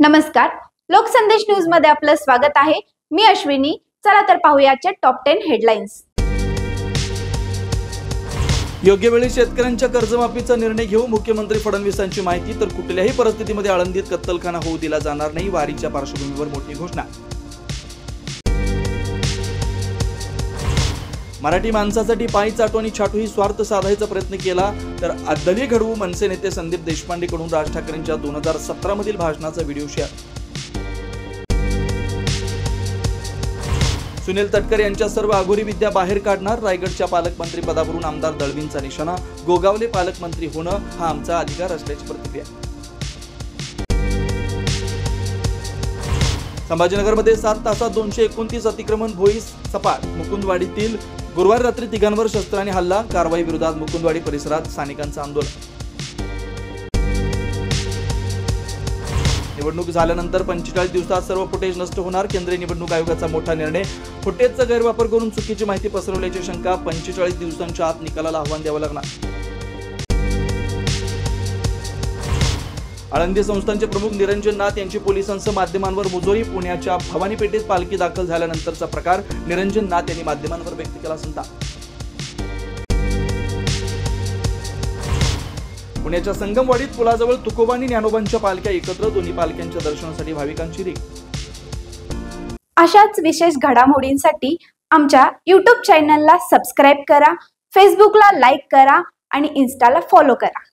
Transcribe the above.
नमस्कार, लोकसंदेश न्यूज मध्ये आपलं स्वागत आहे। मी अश्विनी। चला तर पाहूयाच्या टॉप 10 हेडलाईन्स। योग्य वेळी शेतकऱ्यांच्या कर्जमाफीचा निर्णय घेऊ, मुख्यमंत्री फडणवीसांची माहिती। तर कुठल्याही परिस्थितीमध्ये आळंदीत कत्तलखाना होऊ दिला जाणार नाही, वारीच्या पार्श्वभूमीवर मोठी घोषणा। मराठी माणसासाठी पायी चाटू आणि छाटू ही स्वार्थ साधायचा प्रयत्न केला तर अद्दली घडवू, मनसे नेते संदीप देशपांडेकडून राज ठाकरेंच्या 2017 मधील भाषणाचा व्हिडिओ शेअर। सुनील तटकर यांच्या सर्व अघोरी विद्या बाहेर काढणार, रायगडच्या पालकमंत्री पदावरून आमदार दळवींचा निशाणा। गोगावले पालकमंत्री होणं हा आमचा अधिकार असल्याची प्रतिक्रिया। संभाजीनगरमध्ये 7 तासात 229 अतिक्रमण भोई सपाट। मुकुंदवाडीतील गुरुवार रात्री तिघांवर शस्त्राने हल्ला, कारवाई विरोधात मुकुंदवाडी परिसरात स्थानिकांचं आंदोलन। निवडणूक झाल्यानंतर 45 दिवसात सर्व फुटेज नष्ट होणार, केंद्रीय निवडणूक आयोगाचा मोठा निर्णय। फुटेजचा गैरवापर करून चुकीची माहिती पसरवल्याची शंका, 45 दिवसांच्या आत निकालाला आव्हान द्यावं लागणार। आळंदी संस्थानचे प्रमुख निरंजन नाथ यांची पोलिसांसह माध्यमांवर मुजोरी। पुण्याच्या भवानी पेठेत पालखी दाखल झाल्यानंतरचा प्रकार, निरंजन नाथ यांनी माध्यमांवर व्यक्त केला संताप। पुण्याच्या संगमवाडीत पुलाजवळ तुकोबा आणि ज्ञानोबांच्या पालख्या एकत्र, दोन्ही पालख्यांच्या दर्शनासाठी भाविकांची रीघ। अशाच विशेष घडामोडींसाठी आमच्या YouTube चॅनलला सबस्क्राइब करा, फेसबुकला लाईक करा आणि इन्स्टाला फॉलो करा।